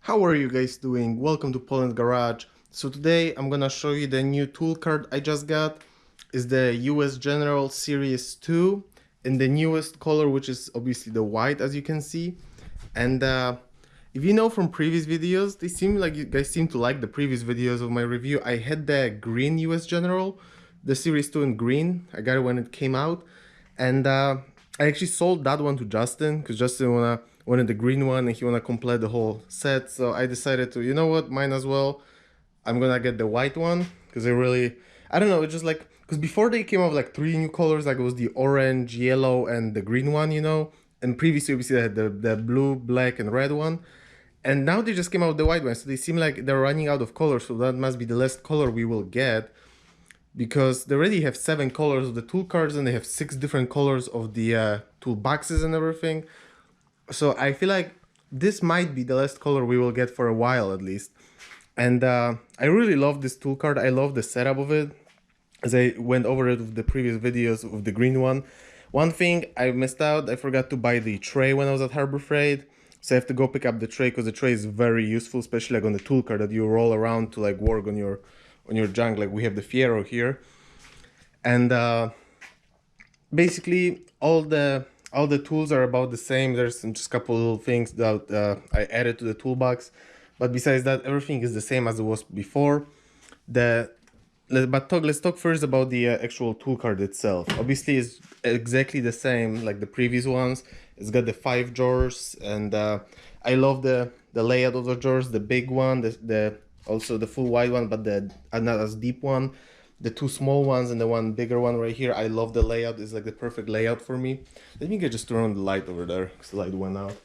How are you guys doing? Welcome to Poland Garage. So today I'm gonna show you the new tool card I just got. It's the US General Series 2 in the newest color, which is obviously the white, as you can see. And if you know from previous videos, they seem like you guys seem to like the previous videos of my review. I had the green US General, the Series 2 in green. I got it when it came out. And I actually sold that one to Justin because Justin wanted the green one and he wanna complete the whole set. So I decided to, you know what, mine as well. I'm gonna get the white one because I don't know, it's just like, because before they came out with like three new colors, like it was the orange, yellow, and the green one, you know. And previously we had the blue, black, and red one. And now they just came out with the white one, so they seem like they're running out of colors. So that must be the last color we will get, because they already have 7 colors of the tool cards and they have 6 different colors of the toolboxes and everything. So I feel like this might be the last color we will get for a while at least. And I really love this tool card. I love the setup of it, as I went over it with the previous videos of the green one. One thing I missed out, I forgot to buy the tray when I was at Harbor Freight. So I have to go pick up the tray because the tray is very useful, especially like on the tool card that you roll around to like work on your junk. Like we have the Fiero here. And basically all the tools are about the same. There's just a couple little things that I added to the toolbox, but besides that, everything is the same as it was before. Let's talk first about the actual tool card itself. Obviously, it's exactly the same like the previous ones. It's got the 5 drawers, and I love the layout of the drawers. The big one, the also the full wide one, but the not as deep one. The 2 small ones and the one bigger one right here. I love the layout. It's like the perfect layout for me. Let me just turn on the light over there because the light went out.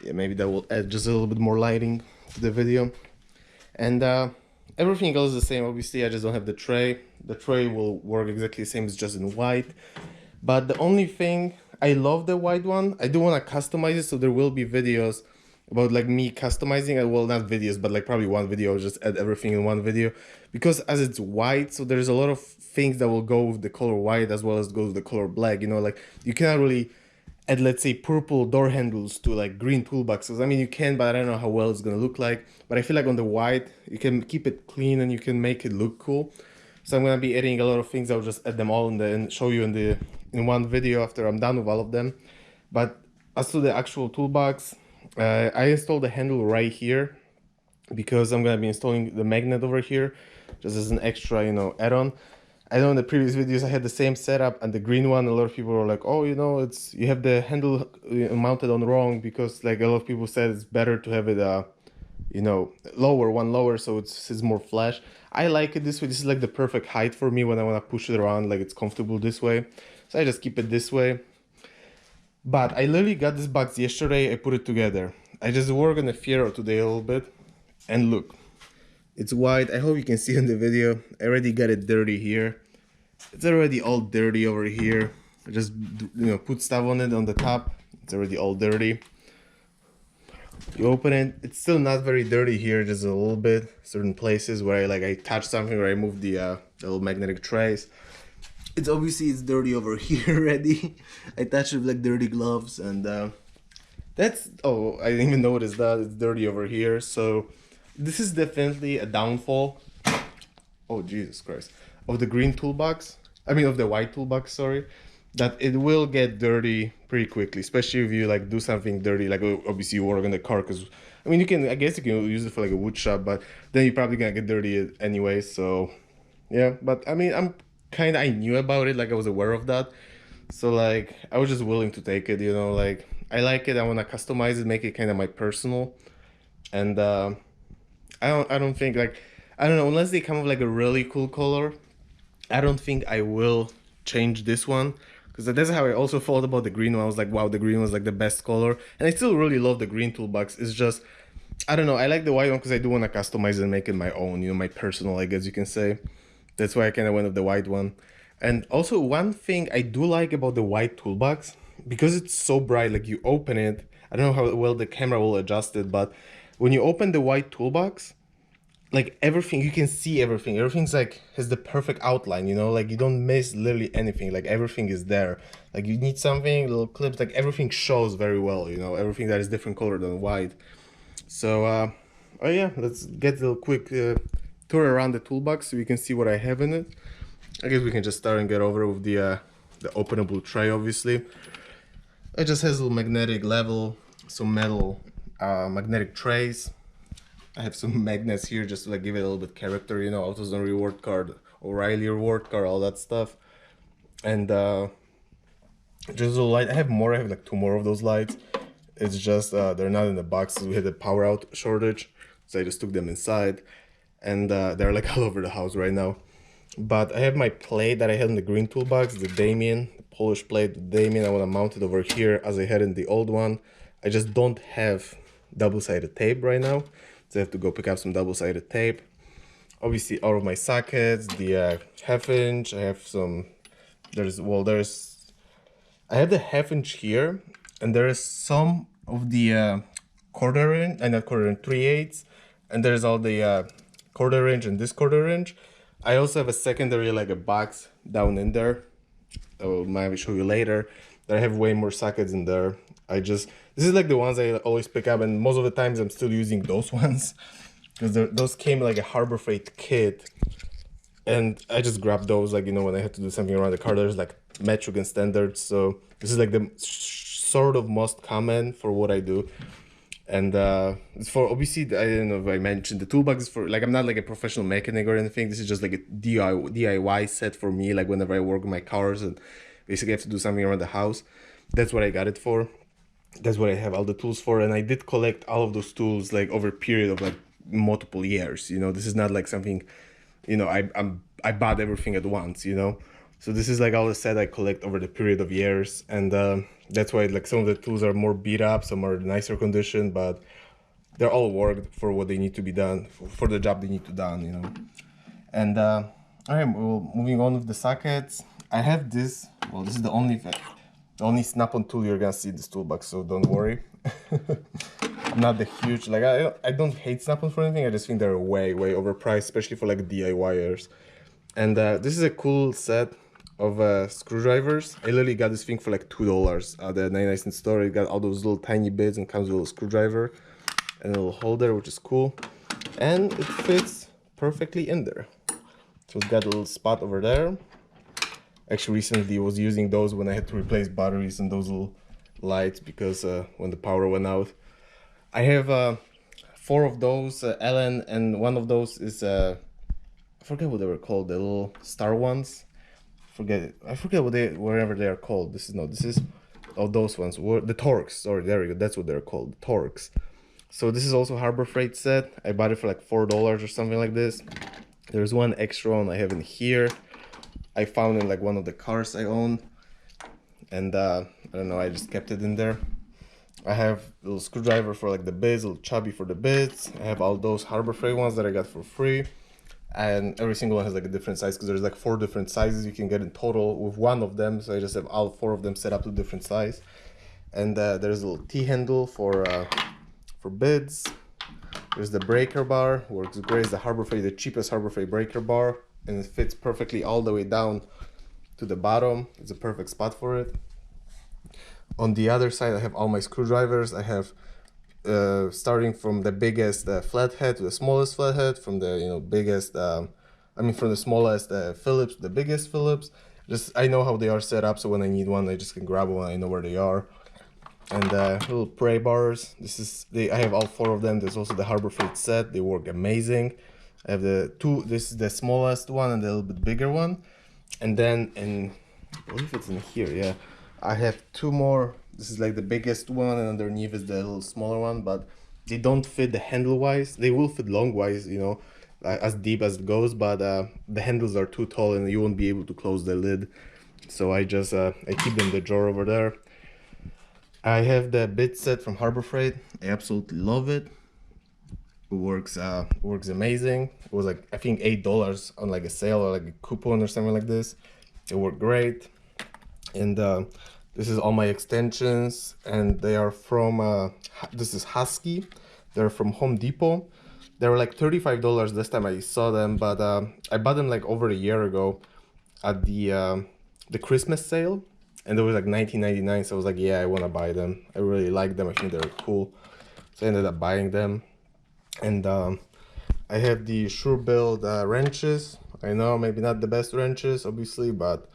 Yeah, maybe that will add just a little bit more lighting to the video. And everything else is the same. Obviously, I just don't have the tray. The tray will work exactly the same. It's just in white. But the only thing, I love the white one. I do want to customize it, so there will be videos about like me customizing it. Well, not videos, but like probably one video. I'll just add everything in one video, because as it's white, so there's a lot of things that will go with the color white as well as go with the color black. You know, like you cannot really add, let's say, purple door handles to like green toolboxes. I mean, you can, but I don't know how well it's gonna look like. But I feel like on the white, you can keep it clean and you can make it look cool. So I'm gonna be adding a lot of things. I'll just add them all and show you in one video after I'm done with all of them. But as to the actual toolbox, I installed the handle right here because I'm gonna be installing the magnet over here just as an extra, you know, add-on. I know in the previous videos I had the same setup, and the green one, a lot of people were like, oh, you know, it's you have the handle mounted on wrong, because like a lot of people said it's better to have it you know, lower, so it's more flash. I like it this way. This is like the perfect height for me when I want to push it around, like it's comfortable this way. So I just keep it this way. But I literally got this box yesterday. I put it together. I just worked on the Fiero today a little bit, and look, it's white. I hope you can see in the video. I already got it dirty here. It's already all dirty over here. I just, you know, put stuff on it on the top. It's already all dirty. You open it, it's still not very dirty here, just a little bit. Certain places where I touched something, where I moved the little magnetic trays. It's obviously dirty over here already. I touched it with like dirty gloves, and that's, oh, I didn't even notice that it's dirty over here. So this is definitely a downfall, oh Jesus Christ, of the green toolbox. I mean of the white toolbox, sorry, that it will get dirty pretty quickly, especially if you like do something dirty, like obviously you work on the car, because I mean I guess you can use it for like a wood shop, but then you're probably gonna get dirty anyway. So yeah, but I mean I knew about it, like I was aware of that, so like I was just willing to take it, you know, like I like it, I want to customize it, make it kind of my personal. And I don't think, like, I don't know, unless they come up with like a really cool color, I don't think I will change this one, because that's how I also felt about the green one. I was like, wow, the green was like the best color, and I still really love the green toolbox. It's just, I don't know, I like the white one because I do want to customize it and make it my own, you know, my personal, I guess you can say. That's why I kind of went with the white one. And also one thing I do like about the white toolbox, because it's so bright, like you open it, I don't know how well the camera will adjust it, but when you open the white toolbox, like everything, you can see everything. Everything's like has the perfect outline, you know, like you don't miss literally anything. Like everything is there. Like you need something, little clips, like everything shows very well, you know, everything that is different color than white. So, oh yeah, let's get a little quick tour around the toolbox so you can see what I have in it. I guess we can just start and get over with the openable tray, obviously. It just has a little magnetic level, some metal magnetic trays. I have some magnets here just to like give it a little bit character, you know, AutoZone reward card, O'Reilly reward card, all that stuff. And just a light. I have more. I have like 2 more of those lights. It's just they're not in the box. We had a power out shortage, so I just took them inside, and they're like all over the house right now. But I have my plate that I had in the green toolbox, the Damien, the Polish plate, the Damien. I want to mount it over here as I had in the old one. I just don't have double-sided tape right now, so I have to go pick up some double-sided tape. Obviously, all of my sockets, the half inch. I have some. I have the half inch here, and there is some of the quarter inch, and not quarter inch, 3/8, and there's all the quarter inch and this quarter inch. I also have a secondary, like a box down in there. I will maybe show you later. That I have way more sockets in there. This is like the ones I always pick up, and most of the times I'm still using those ones because those came like a Harbor Freight kit, and I just grabbed those, like, you know, when I had to do something around the car. There's like metric and standard, so this is like the sort of most common for what I do. And it's for, obviously, I don't know if I mentioned, the toolbox is for, like, I'm not like a professional mechanic or anything. This is just like a DIY set for me, like whenever I work on my cars and basically have to do something around the house. That's what I got it for. That's what I have all the tools for. And I did collect all of those tools like over a period of like multiple years. You know, this is not like something, you know, I bought everything at once, you know. So this is like all the set I collect over the period of years, and that's why like some of the tools are more beat up, some are nicer condition, but they're all worked for what they need to be done, for the job they need to done, you know. And all right, well, moving on with the sockets. I have this. Well, this is the only snap-on tool you're gonna see in this toolbox, so don't worry. I'm not the huge, like, I don't hate snap-ons for anything. I just think they're way overpriced, especially for like DIYers. And this is a cool set of screwdrivers. I literally got this thing for like $2 at the 99-cent store. It got all those little tiny bits and comes with a little screwdriver and a little holder, which is cool. And it fits perfectly in there. So it's got a little spot over there. Actually, recently I was using those when I had to replace batteries and those little lights because when the power went out. I have 4 of those Allen, and one of those is I forget what they were called, the little star ones. I forget wherever they are called. This is those ones were the Torx. Sorry, there you go. That's what they're called, the Torx. So this is also Harbor Freight set. I bought it for like $4 or something like this. There's one extra one I have in here. I found in like one of the cars I own, and I don't know, I just kept it in there. I have a little screwdriver for like the bits, a little chubby for the bits. I have all those Harbor Freight ones that I got for free, and every single one has like a different size because there's like 4 different sizes you can get in total with one of them. So I just have all 4 of them set up to different size. And there's a little T-handle for bits. There's the breaker bar, works great. It's the Harbor Freight, the cheapest Harbor Freight breaker bar, and it fits perfectly all the way down to the bottom. It's a perfect spot for it. On the other side, I have all my screwdrivers. I have starting from the biggest flathead to the smallest flathead, from the biggest, from the smallest Phillips to the biggest Phillips. Just, I know how they are set up, so when I need one, I just can grab one. I know where they are. And little pray bars. I have all 4 of them. There's also the Harbor Freight set. They work amazing. I have the 2. This is the smallest one and the little bit bigger one. And then I believe it's in here. Yeah, I have 2 more. This is like the biggest one, and underneath is the little smaller one. But they don't fit the handle wise. They will fit long wise, you know, as deep as it goes. But the handles are too tall, and you won't be able to close the lid. So I just I keep them in the drawer over there. I have the bit set from Harbor Freight. I absolutely love it. It works amazing. It was like, I think $8 on like a sale or like a coupon or something like this. It worked great. And this is all my extensions, and they are from this is Husky. They're from Home Depot. They were like $35 this time I saw them, but I bought them like over a year ago at the Christmas sale, and they were like $19.99. So I was like, yeah, I want to buy them. I really like them. I think they're cool. so I ended up buying them. And I have the Sure Build wrenches. I know maybe not the best wrenches, obviously, but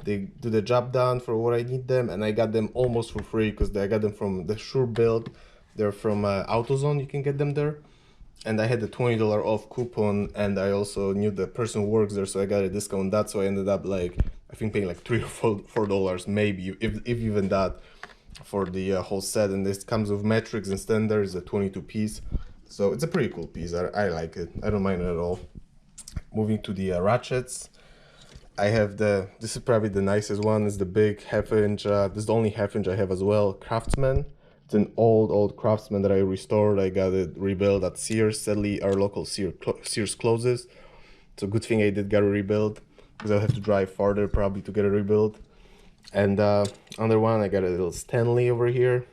they do the job done for what I need them, and I got them almost for free because I got them from the Sure Build. They're from AutoZone. You can get them there, and I had the $20 off coupon, and I also knew the person who works there, so I got a discount on that. So I ended up like I think paying like $3 or $4, maybe if even that, for the whole set. And this comes with metrics and standards, a 22 piece. So it's a pretty cool piece. I like it. I don't mind it at all. Moving to the ratchets, I have this is probably the nicest one. Is the big half-inch. This is the only half-inch I have as well. Craftsman. It's an old Craftsman that I restored. I got it rebuilt at Sears. Sadly, our local Sears closes. So good thing I did get a rebuild, because I'll have to drive farther probably to get a rebuild. And other one, I got a little Stanley over here.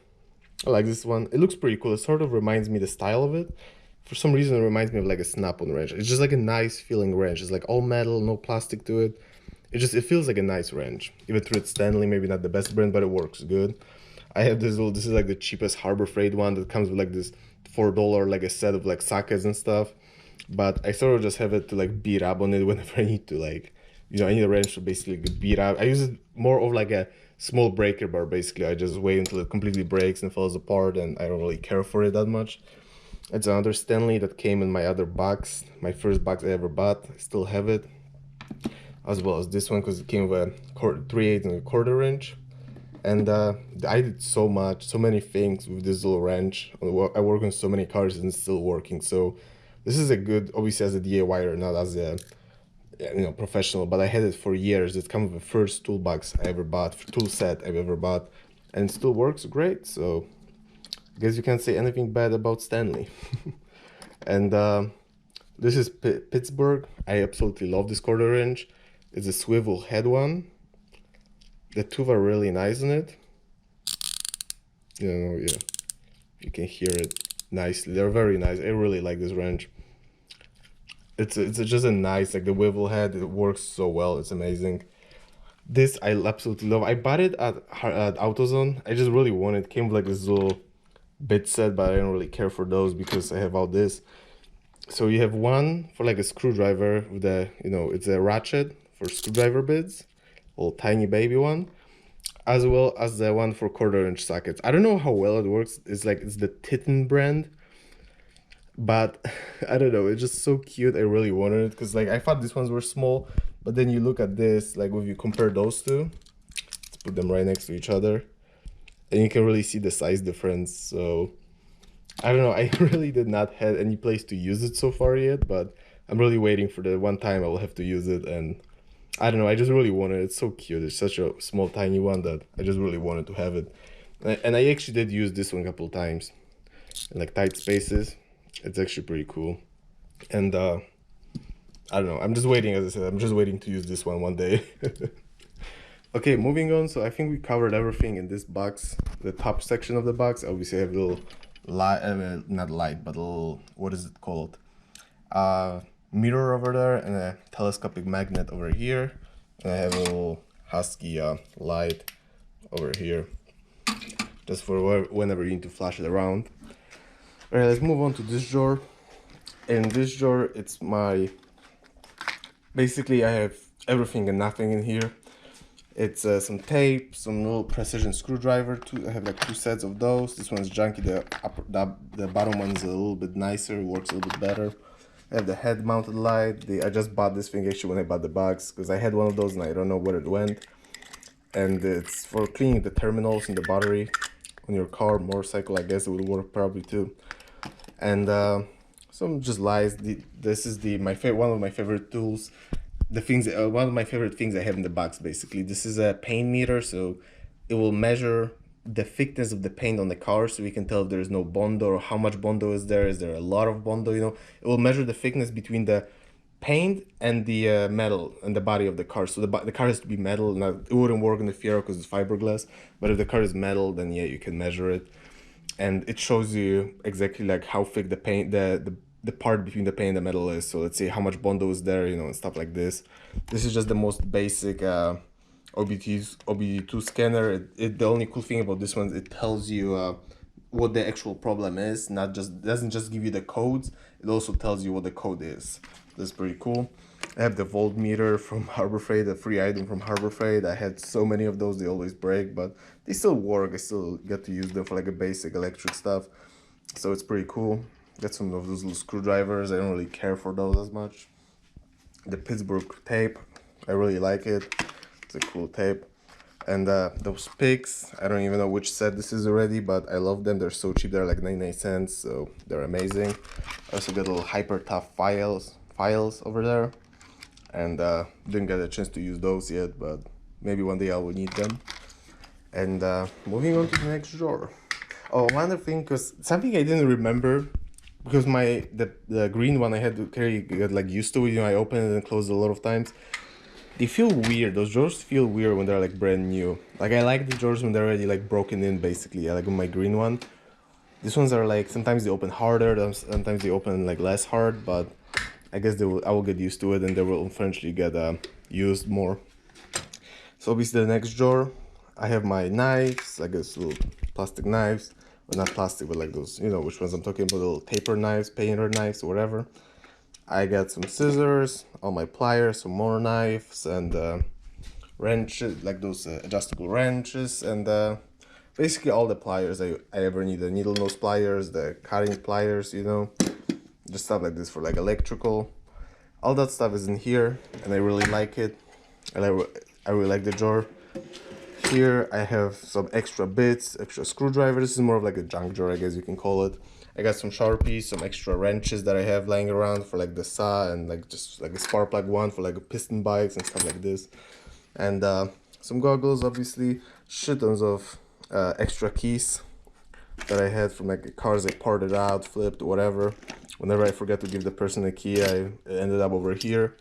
I like this one. It looks pretty cool. It sort of reminds me the style of it. For some reason, it reminds me of like a snap-on wrench. It's just like a nice feeling wrench. It's like all metal, no plastic to it. It feels like a nice wrench. Even though it's Stanley, maybe not the best brand, but it works good. I have this is like the cheapest Harbor Freight one that comes with like this $4 like a set of like sockets and stuff. But I sort of just have it to like beat up on it whenever I need to, like, I need a wrench to basically beat up. I use it more of like a small breaker bar, basically. I just wait until it completely breaks and falls apart, and I don't really care for it that much. It's another Stanley that came in my other box, my first box I ever bought. I still have it, as well as this one, because it came with a 3/8 and a quarter inch. And I did so many things with this little wrench. I work on so many cars and it's still working. So this is a good, obviously as a DIYer, not as a professional, but I had it for years. It's kind of the first toolbox I ever bought, tool set I've ever bought, and it still works great. So I guess you can't say anything bad about Stanley. And this is Pittsburgh. I absolutely love this quarter inch. It's a swivel head one. The tooth are really nice in it. Yeah, you can hear it nicely. They're very nice. I really like this wrench. It's just a nice, like the swivel head. It works so well. It's amazing. This I absolutely love. I bought it at AutoZone. I just really wanted it. It came with like this little bit set, but I don't really care for those because I have all this. So you have one for like a screwdriver with it's a ratchet for screwdriver bits, little tiny baby one, as well as the one for quarter inch sockets. I don't know how well it works. It's the Titan brand, but I don't know. It's just so cute. I really wanted it because I thought these ones were small, but then you look at this, like if you compare those two, let's put them right next to each other, and you can really see the size difference. So I don't know. I really did not have any place to use it so far yet, but I'm really waiting for the one time I will have to use it. And I don't know. I just really wanted it. It's so cute. It's such a small, tiny one that I just really wanted to have it. And I actually did use this one a couple of times in like tight spaces. It's actually pretty cool. And I don't know. I'm just waiting, as I said, I'm just waiting to use this one day. Okay, moving on. So I think we covered everything in this box. The top section of the box. Obviously, I have a little light, not light, but a little, what is it called? Mirror over there, and a telescopic magnet over here. And I have a little Husky light over here, just for whenever you need to flash it around. Alright, let's move on to this drawer. In this drawer, it's basically I have everything and nothing in here. It's some tape, some little precision screwdriver. I have like 2 sets of those. This one's junky. The bottom one's a little bit nicer. Works a little bit better. I have the head-mounted light. I just bought this thing actually when I bought the box because I had one of those and I don't know where it went. And it's for cleaning the terminals and the battery on your car, motorcycle. I guess it would work probably too. And some just lights. This is one of my favorite tools. One of my favorite things I have in the box, basically. This is a paint meter, so it will measure the thickness of the paint on the car, so we can tell if there's no bondo or how much bondo is there. Is there a lot of bondo? It will measure the thickness between the paint and the metal and the body of the car. So the car has to be metal. Now, it wouldn't work in the Fiero because it's fiberglass, but if the car is metal, then yeah, you can measure it. And it shows you exactly like how thick the paint, the part between the paint and the metal is. So let's say how much bondo is there, and stuff like this. This is just the most basic OBD2 scanner. The only cool thing about this one, it tells you what the actual problem is, not just doesn't just give you the codes, it also tells you what the code is. That's pretty cool. I have the voltmeter from Harbor Freight, a free item from Harbor Freight. I had so many of those, they always break, but they still work. I still get to use them for like a basic electric stuff, so it's pretty cool. Got some of those little screwdrivers. I don't really care for those as much. The Pittsburgh tape, I really like it. It's a cool tape. And those picks, I don't even know which set this is already, but I love them. They're so cheap. They're like 99 cents, so they're amazing. I also got little hyper tough files over there, and didn't get a chance to use those yet, but maybe one day I will need them. And moving on to the next drawer. Oh, one other thing, because something I didn't remember, because the green one I had to carry, got like used to it. You know, I opened it and closed it a lot of times. They feel weird. Those drawers feel weird when they're like brand new. Like I like the drawers when they're already like broken in basically. I like my green one. These ones are like sometimes they open harder, sometimes they open like less hard, but I guess I will get used to it and they will eventually get used more. So obviously the next drawer, I have my knives, I guess little plastic knives. Well, not plastic, but like those, you know which ones I'm talking about, little taper knives, painter knives, or whatever. I got some scissors, all my pliers, some more knives, and wrenches, like those adjustable wrenches, and basically all the pliers I ever need. The needle nose pliers, the cutting pliers, you know, just stuff like this for like electrical. All that stuff is in here, and I really like it. And I really like the drawer. Here I have some extra bits, extra screwdrivers. This is more of like a junk drawer, I guess you can call it. I got some Sharpies, some extra wrenches that I have lying around for like the saw, and like just like a spark plug one for like piston bikes and stuff like this. And some goggles, obviously. Shit tons of extra keys that I had from like cars I parted out, flipped, whatever. Whenever I forget to give the person a key, I ended up over here.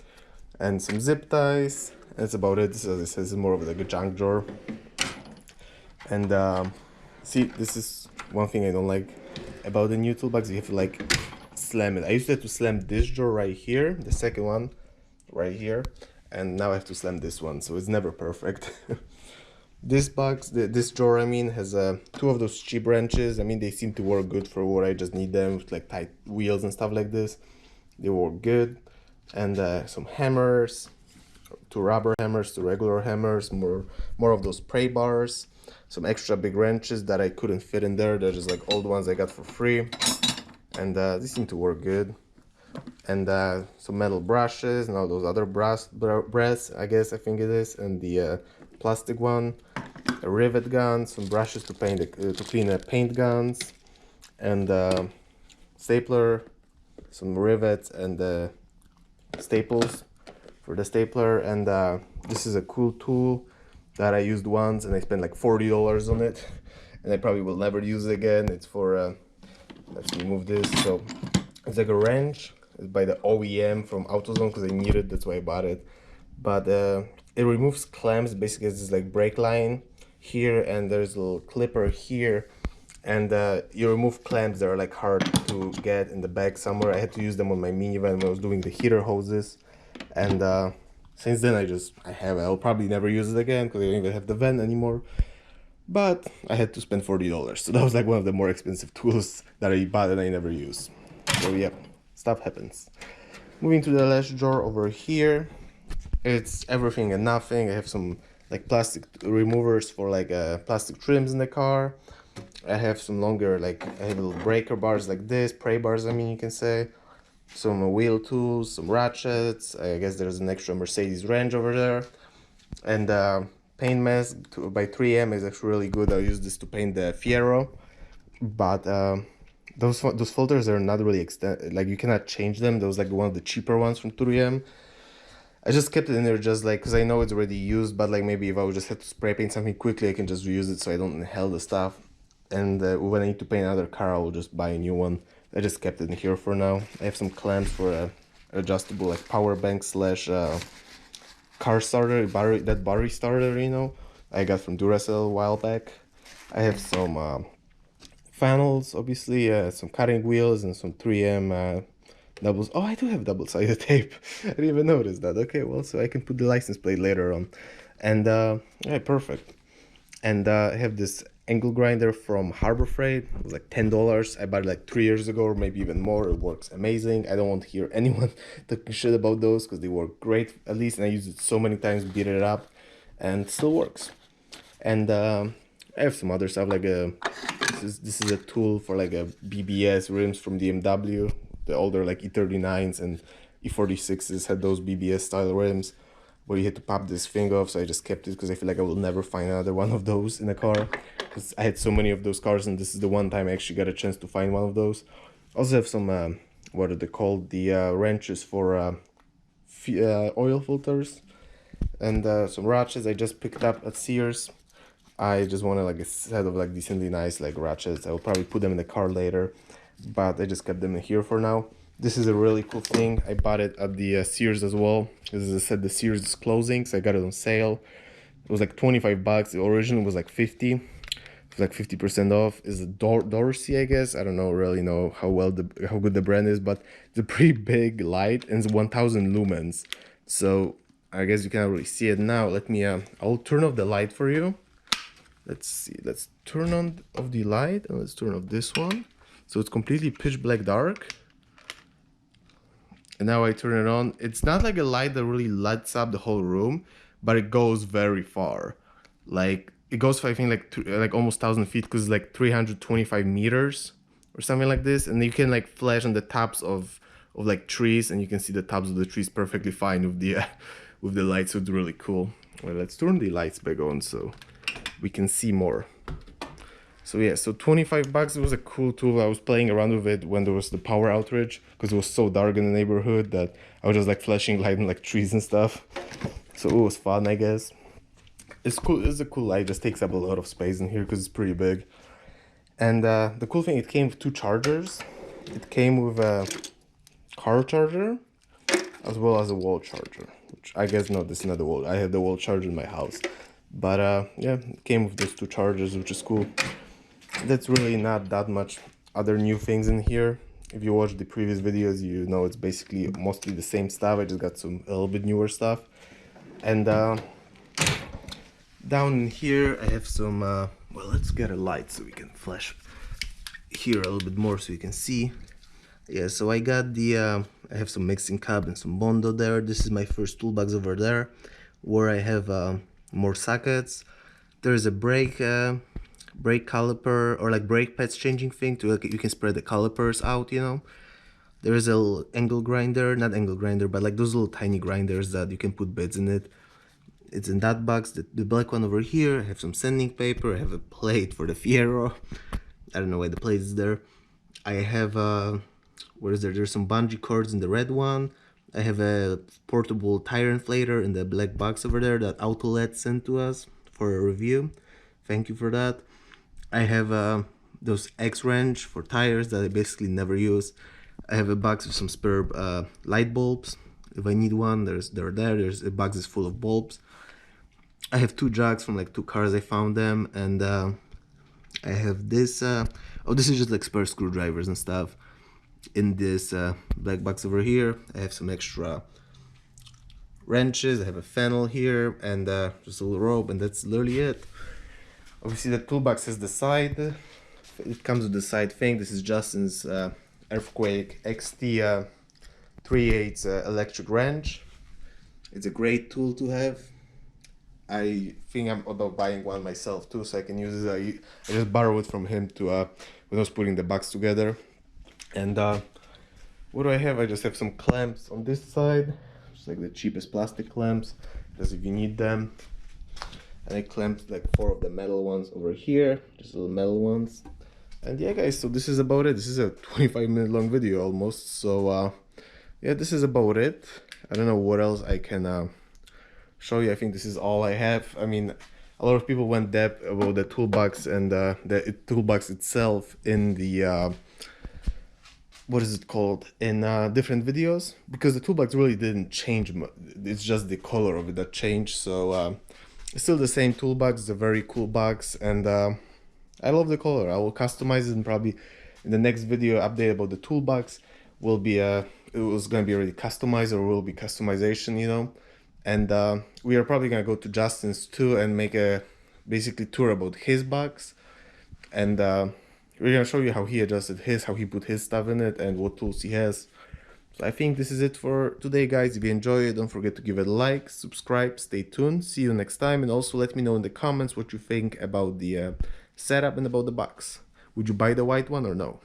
And some zip ties. That's about it. This is more of like a junk drawer. And see, this is one thing I don't like about the new toolbox. You have to like slam it. I used to have to slam this drawer right here, the second one right here, and now I have to slam this one, so it's never perfect. This box, this drawer, I mean, has two of those cheap wrenches. I mean, they seem to work good for what I just need them, with like tight wheels and stuff like this. They work good. And some hammers, two rubber hammers, two regular hammers, more of those pray bars, some extra big wrenches that I couldn't fit in there. They're just like old ones I got for free, and they seem to work good. And some metal brushes and all those other brass, I guess I think it is, and the plastic one, a rivet gun, some brushes to paint to clean paint guns, and stapler, some rivets, and staples for the stapler. And this is a cool tool that I used once and I spent like $40 on it, and I probably will never use it again. It's for let's remove this. So it's like a wrench. It's by the OEM from AutoZone because I need it, that's why I bought it. But it removes clamps. Basically it's this like brake line here, and there's a little clipper here, and you remove clamps that are like hard to get in the back somewhere. I had to use them on my minivan when I was doing the heater hoses, and since then I'll probably never use it again because I don't even have the vent anymore. But I had to spend $40, so that was like one of the more expensive tools that I bought and I never use. So yeah, stuff happens. Moving to the last drawer over here, it's everything and nothing. I have some like plastic removers for like plastic trims in the car. I have some longer, like I have little breaker bars like this, pray bars I mean you can say. Some wheel tools, some ratchets. I guess there's an extra Mercedes wrench over there. And paint mask by 3M is actually really good. I use this to paint the Fiero. But those filters are not really like you cannot change them. Those like one of the cheaper ones from 3M. I just kept it in there just like because I know it's already used, but like maybe if I would just have to spray paint something quickly, I can just reuse it so I don't inhale the stuff. And when I need to paint another car, I will just buy a new one. I just kept it in here for now. I have some clamps for a adjustable like power bank slash car starter, battery starter, you know, I got from Duracell a while back. I have some funnels, obviously, some cutting wheels, and some 3M doubles. Oh, I do have double-sided tape. I didn't even notice that. Okay, well, so I can put the license plate later on. And yeah, perfect. And I have this angle grinder from Harbor Freight. It was like $10. I bought it like 3 years ago or maybe even more. It works amazing. I don't want to hear anyone talking shit about those because they work great at least, and I used it so many times, beat it up, and it still works. And I have some other stuff like this is a tool for like a BBS rims from BMW. The older like E39s and E46s had those BBS style rims where you had to pop this thing off, so I just kept it because I feel like I will never find another one of those in a car because I had so many of those cars, and this is the one time I actually got a chance to find one of those. I also have some what are they called, the wrenches for oil filters, and some ratchets I just picked up at Sears. I just wanted like a set of like decently nice like ratchets. I will probably put them in the car later, but I just kept them in here for now. This is a really cool thing. I bought it at the Sears as well. As I said, the Sears is closing, so I got it on sale. It was like 25 bucks. The original was like 50. It was like 50% off. It's a Dorsey, I guess. I don't know really know how good the brand is, but it's a pretty big light and it's 1000 lumens. So I guess you cannot really see it now. Let me I'll turn off the light for you. Let's see, let's turn on off the light and let's turn off this one. So it's completely pitch black dark. And now I turn it on. It's not like a light that really lights up the whole room, but it goes very far. Like it goes for I think like almost 1000 feet because it's like 325 meters or something like this. And you can like flash on the tops of like trees, and you can see the tops of the trees perfectly fine with the with the light. So it's really cool. Well, let's turn the lights back on so we can see more. So yeah, so 25 bucks. It was a cool tool. I was playing around with it when there was the power outage because it was so dark in the neighborhood that I was just like flashing light on like trees and stuff. So it was fun, I guess. It's cool. It's a cool light. It just takes up a lot of space in here because it's pretty big. And the cool thing, it came with 2 chargers. It came with a car charger as well as a wall charger, which I guess no, this is not the wall. I have the wall charger in my house. But yeah, it came with those 2 chargers, which is cool. That's really not that much other new things in here. If you watch the previous videos, you know it's basically mostly the same stuff. I just got some a little bit newer stuff. And down in here I have some well, let's get a light so we can flash here a little bit more so you can see. Yeah, so I got the I have some mixing cup and some Bondo there. This is my first toolbox over there where I have more sockets. There's a brake caliper or like brake pads changing thing to like, you can spread the calipers out, you know. There's a little angle grinder, not angle grinder, but like those little tiny grinders that you can put bits in it. It's in that box. The black one over here. I have some sanding paper. I have a plate for the Fiero. I don't know why the plate is there. I have what is there? There's some bungee cords in the red one. I have a portable tire inflator in the black box over there that Autolet sent to us for a review. Thank you for that. I have those X-wrench for tires that I basically never use. I have a box with some spare light bulbs. If I need one, there's a box is full of bulbs. I have 2 jacks from like 2 cars I found them, and I have this. Oh, this is just like spare screwdrivers and stuff. In this black box over here, I have some extra wrenches. I have a fennel here and just a little rope, and that's literally it. Obviously, the toolbox has the side. It comes with the side thing. This is Justin's Earthquake XT 3/8 electric wrench. It's a great tool to have. I think I'm about buying one myself too, so I can use it. I just borrowed it from him to when I was putting the box together. And what do I have? I just have some clamps on this side, just like the cheapest plastic clamps, just if you need them. And I clamped like 4 of the metal ones over here, just little metal ones. And yeah, guys, so this is about it. This is a 25-minute long video almost. So yeah, this is about it. I don't know what else I can show you. I think this is all I have. I mean, a lot of people went depth about the toolbox and the toolbox itself in the what is it called, in different videos, because the toolbox really didn't change much. It's just the color of it that changed. So it's still the same toolbox. It's a very cool box, and I love the color. I will customize it, and probably in the next video update about the toolbox will be it was gonna be already customized, or will be customization, you know. And we are probably gonna go to Justin's too and make a basically tour about his box. and we're gonna show you how he adjusted his, how he put his stuff in it, and what tools he has. So I think this is it for today, guys. If you enjoy it, don't forget to give it a like, subscribe, stay tuned. See you next time, and also let me know in the comments what you think about the setup and about the box. Would you buy the white one or no?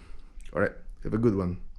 All right, have a good one.